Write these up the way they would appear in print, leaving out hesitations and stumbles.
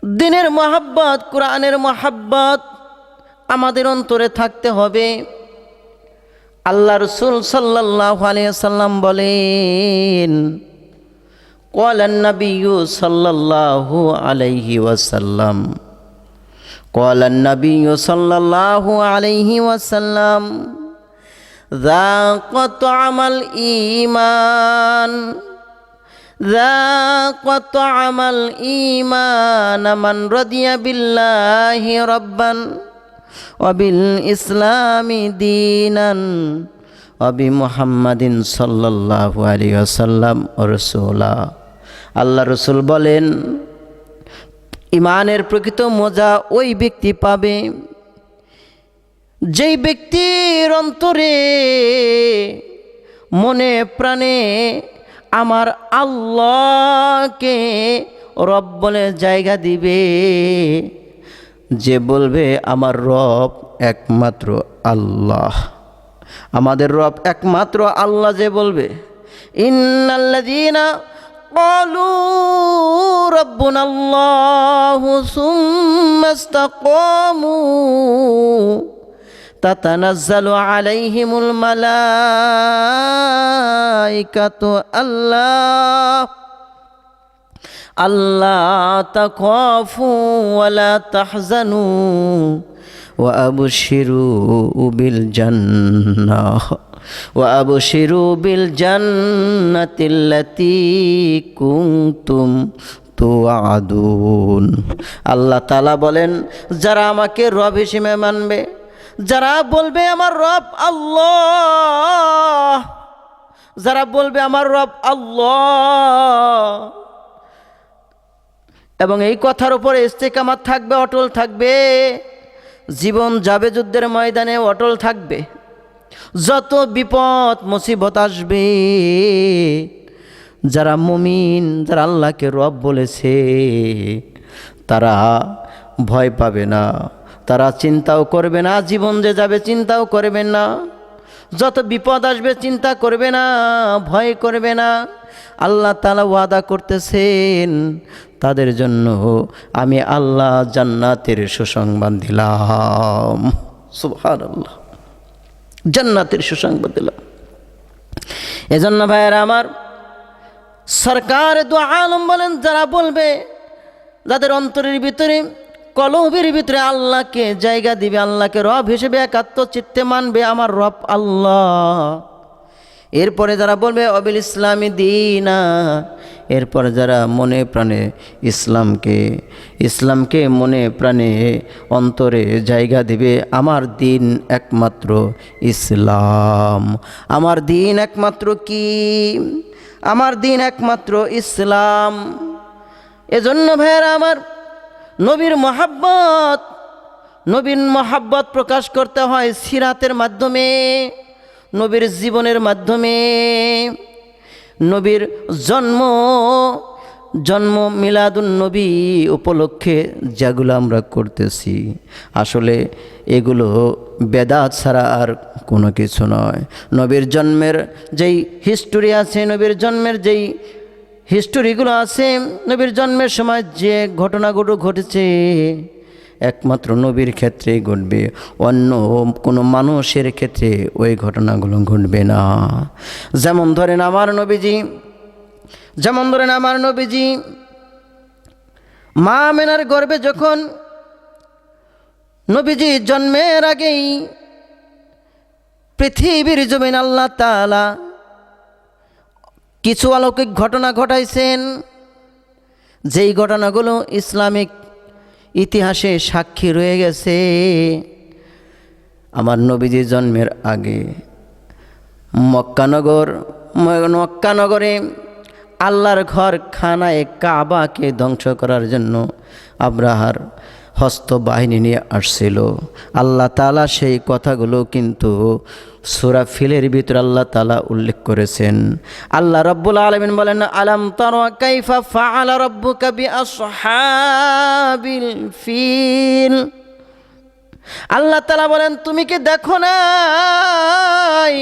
দ্বীনের মহব্বত, কোরআনের মহব্বত আমাদের অন্তরে থাকতে হবে। আল্লাহ রাসূল সাল্লাল্লাহু আলাইহি ওয়াসাল্লাম বলেন, ক্বালান নাবিয়্যু সাল্লাল্লাহু আলাইহি ওয়াসাল্লাম, ক্বালান নাবিয়্যু সাল্লাল্লাহু আলাইহি ওয়াসাল্লাম, যাকা তা'আমাল ঈমান, যাকা তা'আমাল ঈমান মান রাদিয়া বিল্লাহি রাব্বান ওয়া বিল ইসলামি দীনান ওয়া বি মুহাম্মাদিন সাল্লাল্লাহু আলাইহি ওয়াসাল্লাম রাসূলা। আল্লাহ রাসূল বলেন, ইমানের প্রকৃত মজা ওই ব্যক্তি পাবে যেই ব্যক্তির অন্তরে মনে প্রাণে আমার আল্লাহকে রব বলে জায়গা দিবে, যে বলবে আমার রব একমাত্র আল্লাহ, আমাদের রব একমাত্র আল্লাহ, যে বলবে ইন্নাল্লাযীনা ক্বালু রাব্বুনাল্লাহু সুম্মা ইসতাকামু তাতানাজ্জালু আলাইহিমুল মালাইকাতু আল্লাহ তাখাফু ওয়ালা তাহজানু ওয়া আবশিরু বিল জান্নাহ ওয়া আবশিরু বিল জান্নাতিল্লাতী কুনতুম তুআদুন। আল্লাহ তাআলা বলেন, যারা আমাকে রব হিসেবে মানবে, যারা বলবে আমার রব আল্লাহ, যারা বলবে আমার রব আল্লাহ এবং এই কথার উপরে ইস্তেকামাত থাকবে, অটল থাকবে, জীবন যাবে যুদ্ধের ময়দানে অটল থাকবে, যত বিপদ মুসিবত আসবে, যারা মুমিন, যারা আল্লাহকে রব বলেছে, তারা ভয় পাবে না, তারা চিন্তাও করবে না, জীবন যে যাবে চিন্তাও করবে না, যত বিপদ আসবে চিন্তা করবে না, ভয় করবে না। আল্লাহ তাআলা ওয়াদা করতেছেন, তাদের জন্য আমি আল্লাহ জান্নাতের সুসংবাদ দিলাম। সুবহানাল্লাহ, জান্নাতের সুসংবাদ দিলাম। এজন্য ভাইয়েরা আমার, সরকার দু আলম বলেন, যারা বলবে, যাদের অন্তরের ভিতরে কলবের ভিতরে আল্লাহকে জায়গা দিবে, আল্লাহকে রব হিসেবে একাত্ম চিত্তে মানবে, আমার রব আল্লাহ। এরপরে যারা বলবে অবিল ইসলামী দীনা, এরপরে যারা মনে প্রাণে ইসলামকে মনে প্রাণে অন্তরে জায়গা দিবে, আমার দিন একমাত্র ইসলাম, আমার দিন একমাত্র কি, আমার দিন একমাত্র ইসলাম। এজন্য ভাইয়েরা আমার, নবীর মহাব্বত প্রকাশ করতে হয় সিরাতের মাধ্যমে, নবীর জীবনের মাধ্যমে। নবীর জন্ম মিলাদুন নবী উপলক্ষে যেগুলো আমরা করতেছি, আসলে এগুলো বেদাত ছাড়া আর কোনো কিছু নয়। নবীর জন্মের যেই হিস্টোরি আছে, নবীর জন্মের যেই হিস্টোরিগুলো আছে, নবীর জন্মের সময় যে ঘটনাগুলো ঘটেছে একমাত্র নবীর ক্ষেত্রেই ঘটবে, অন্য কোনো মানুষের ক্ষেত্রে ওই ঘটনাগুলো ঘটবে না। যেমন ধরেন আমার নবীজি মা আমেনার গর্ভে যখন নবীজি জন্মের আগেই পৃথিবীর জমিন আল্লাহ তাআলা কিছু অলৌকিক ঘটনা ঘটাইছেন, যেই ঘটনাগুলো ইসলামিক ইতিহাসে সাক্ষী রয়ে গেছে। আমার নবীজি জন্মের আগে মক্কানগরে আল্লাহর ঘর খানায়ে কাবাকে ধ্বংস করার জন্য আব্রাহার হস্ত বাহিনী নিয়ে আসছিল। আল্লাহ তাআলা সেই কথাগুলো কিন্তু সূরা ফিলের ভিতরে আল্লাহ তাআলা উল্লেখ করেছেন। আল্লাহ রাব্বুল আলামিন বলেন, আলাম তারা কাইফা ফাআলা রাব্বুকা বিআসহাবিল ফিল। আল্লাহ তাআলা বলেন, তুমি কি দেখো নাই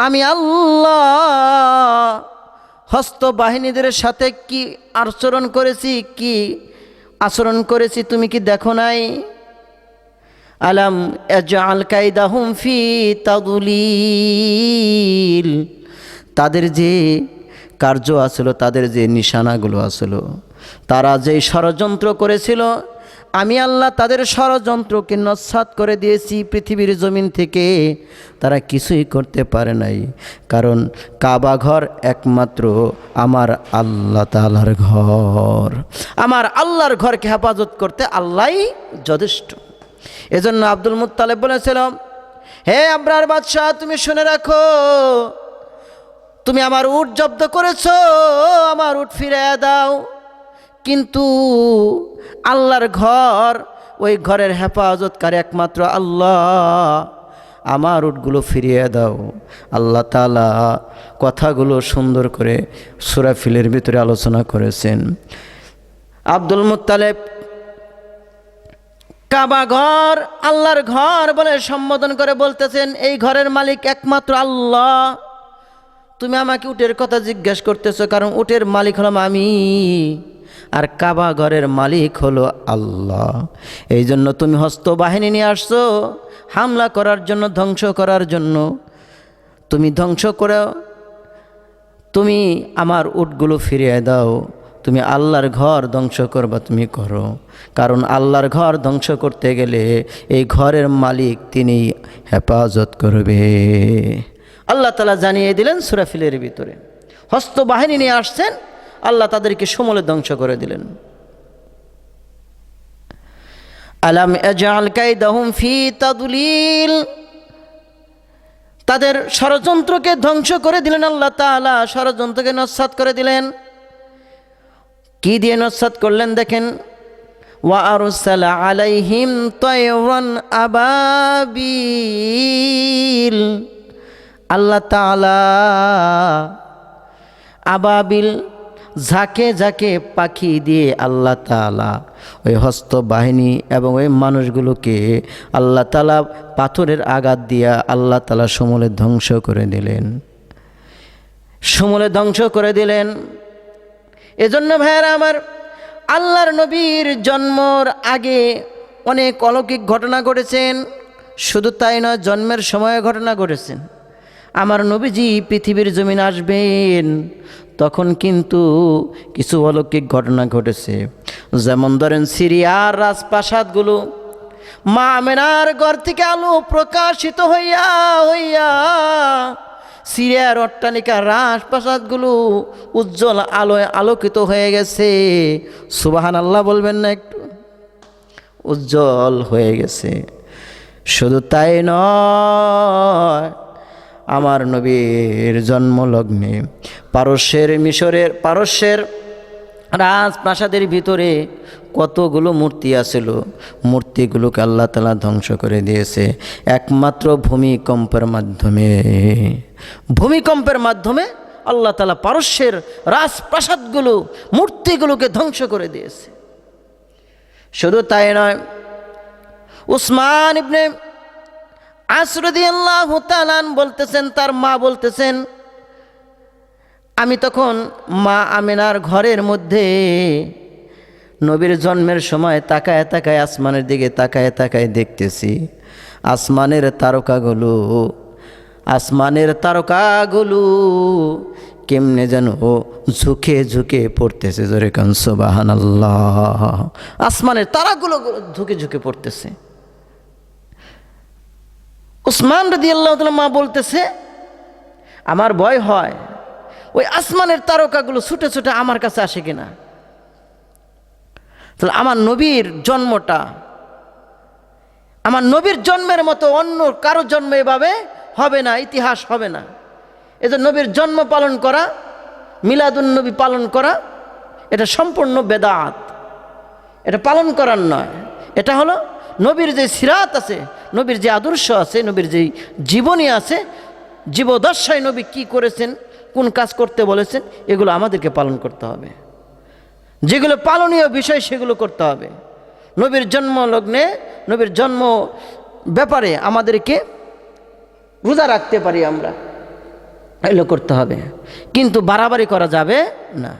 আমি আল্লাহ হস্ত বাহিনীদের সাথে কি আচরণ করেছি, কি আচরণ করেছি তুমি কি দেখো নাই? আলাম আজআল কাইদাহুম ফি তাদলিল, তাদের যে কার্য আসলো, তাদের যে নিশানাগুলো আসলো, তারা যেই ষড়যন্ত্র করেছিল, আমি আল্লাহ তাদের ষড়যন্ত্রকে নস্যাৎ করে দিয়েছি পৃথিবীর জমিন থেকে। তারা কিছুই করতে পারে নাই, কারণ কাবা ঘর একমাত্র আমার আল্লাহ তাআলার ঘর। আমার আল্লাহর ঘরকে হেফাজত করতে আল্লাহই যথেষ্ট। এজন্য আব্দুল মুত্তালিব বলেছিল, হে আবরার বাদশাহ, তুমি শুনে রাখো, তুমি আমার উট জব্দ করেছো, আমার উট ফিরিয়ে দাও, কিন্তু আল্লাহর ঘর, ওই ঘরের হেফাজতকারী একমাত্র আল্লাহ, আমার উটগুলো ফিরিয়ে দাও। আল্লাহ তাআলা কথাগুলো সুন্দর করে সূরা ফিলের ভিতরে আলোচনা করেছেন। আব্দুল মুত্তালিব কাবা ঘর আল্লাহর ঘর বলে সম্বোধন করে বলতেছেন, এই ঘরের মালিক একমাত্র আল্লাহ। তুমি আমাকে উটের কথা জিজ্ঞেস করতেছো, কারণ উটের মালিক হলাম আমি, আর কাবা ঘরের মালিক হলো আল্লাহ। এই জন্য তুমি হস্ত বাহিনী নিয়ে আসছো হামলা করার জন্য, ধ্বংস করার জন্য। তুমি ধ্বংস করে তুমি আমার উটগুলো ফিরিয়ে দাও। তুমি আল্লাহর ঘর ধ্বংস করবা, তুমি করো, কারণ আল্লাহর ঘর ধ্বংস করতে গেলে এই ঘরের মালিক তিনি হেফাজত করবে। আল্লাহ তাআলা জানিয়ে দিলেন সূরা ফিলের ভিতরে, হস্ত বাহিনী নিয়ে আসছেন, আল্লাহ তাদেরকে সমূলে ধ্বংস করে দিলেন। আলাম আজআল কাইদাহুম ফি তাদলিল, তাদের ষড়যন্ত্রকে ধ্বংস করে দিলেন আল্লাহ তাআলা, ষড়যন্ত্রকে নস্যাৎ করে দিলেন। কি দিয়ে নস্যাৎ করলেন দেখেন, ওয়া আরসালা আলাইহিম তায়রান আবাবিল, আল্লাহ তাআলা আবাবিল ঝাঁকে ঝাঁকে পাখি দিয়ে আল্লাহ তাআলা ওই হস্ত বাহিনী এবং ওই মানুষগুলোকে আল্লাহ তাআলা পাথরের আঘাত দিয়া আল্লাহ তাআলা সমূলে ধ্বংস করে দিলেন, সমূলে ধ্বংস করে দিলেন। এজন্য ভাইয়েরা আমার, আল্লাহর নবীর জন্মর আগে অনেক অলৌকিক ঘটনা ঘটেছেন। শুধু তাই নয়, জন্মের সময়ে ঘটনা ঘটেছেন। আমার নবীজি পৃথিবীর জমিন আসবেন, তখন কিন্তু কিছু অলৌকিক ঘটনা ঘটেছে। যেমন ধরেন, সিরিয়ার রাজপ্রাসাদগুলো, মা আমেনার ঘর থেকে আলো প্রকাশিত হইয়া হইয়া সিরিয়ার অট্টালিকা রাজপ্রাসাদগুলো উজ্জ্বল আলোয় আলোকিত হয়ে গেছে। সুবহানাল্লাহ বলবেন না একটু? উজ্জ্বল হয়ে গেছে। শুধু তাই নয়, আমার নবীর জন্মলগ্নে পারস্যের রাজপ্রাসাদের ভিতরে কতগুলো মূর্তি আছিল, মূর্তিগুলোকে আল্লাহ তাআলা ধ্বংস করে দিয়েছে একমাত্র ভূমিকম্পের মাধ্যমে। ভূমিকম্পের মাধ্যমে আল্লাহ তাআলা পারস্যের রাজপ্রাসাদগুলো, মূর্তিগুলোকে ধ্বংস করে দিয়েছে। শুধু তাই নয়, উসমান ইবনে আস রাদিয়াল্লাহু তাআলা বলতেছেন, তার মা বলতেছেন, আমি তখন মা আমেনার ঘরের মধ্যে নবীর জন্মের সময় তাকায় তাকায় আসমানের দিকে তাকায় তাকায় দেখতেছি, আসমানের তারকাগুলো কেমনে যেন ঝুঁকে ঝুঁকে পড়তেছে। জোরে কান সুবহানাল্লাহ। আসমানের তারাগুলো ঝুঁকে ঝুঁকে পড়তেছে। উসমান রাদিয়াল্লাহু তাআলা মা বলতেছে, আমার ভয় হয় ওই আসমানের তারকাগুলো ছুটে ছুটে আমার কাছে আসে কিনা। তাহলে আমার নবীর জন্মটা, আমার নবীর জন্মের মতো অন্য কারো জন্ম এভাবে হবে না, ইতিহাস হবে না। এজন্য নবীর জন্ম পালন করা, মিলাদুন নবী পালন করা, এটা সম্পূর্ণ বেদাত, এটা পালন করার নয়। এটা হলো নবীর যে সিরাত আছে, নবীর যে আদর্শ আছে, নবীর যে জীবনী আছে, জীবদশায় নবী কি করেছেন, কোন কাজ করতে বলেছেন, এগুলো আমাদেরকে পালন করতে হবে। যেগুলো পালনীয় বিষয় সেগুলো করতে হবে। নবীর জন্ম লগ্নে, নবীর জন্ম ব্যাপারে আমাদেরকে রোজা রাখতে পারি আমরা, এগুলো করতে হবে, কিন্তু বাড়াবাড়ি করা যাবে না।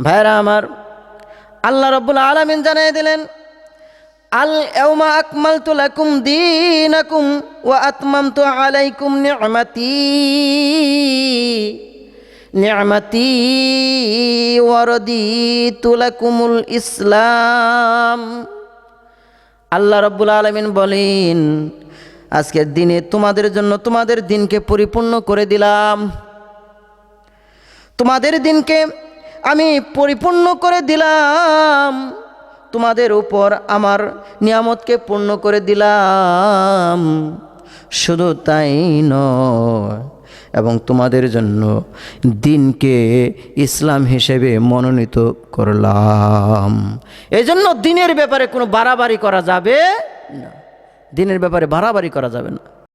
ভাইরা আমার, আল্লাহ রাব্বুল আলামিন জানিয়ে দিলেন, আল ইয়াউমা আকমালতু লাকুম দীনাকুম ওয়া আতমামতু আলাইকুম নি'মাতি ওয়া রাদিতু লাকুমুল ইসলাম। আল্লাহ রাব্বুল আলামিন বলেন, আজকের দিনে তোমাদের জন্য তোমাদের দিনকে পরিপূর্ণ করে দিলাম। তোমাদের দিনকে আমি পরিপূর্ণ করে দিলাম, তোমাদের উপর আমার নিয়ামতকে পূর্ণ করে দিলাম। শুধু তাই নয়, এবং তোমাদের জন্য দিনকে ইসলাম হিসেবে মনোনীত করলাম। এই জন্য দিনের ব্যাপারে কোনো বাড়াবাড়ি করা যাবে না, দিনের ব্যাপারে বাড়াবাড়ি করা যাবে না।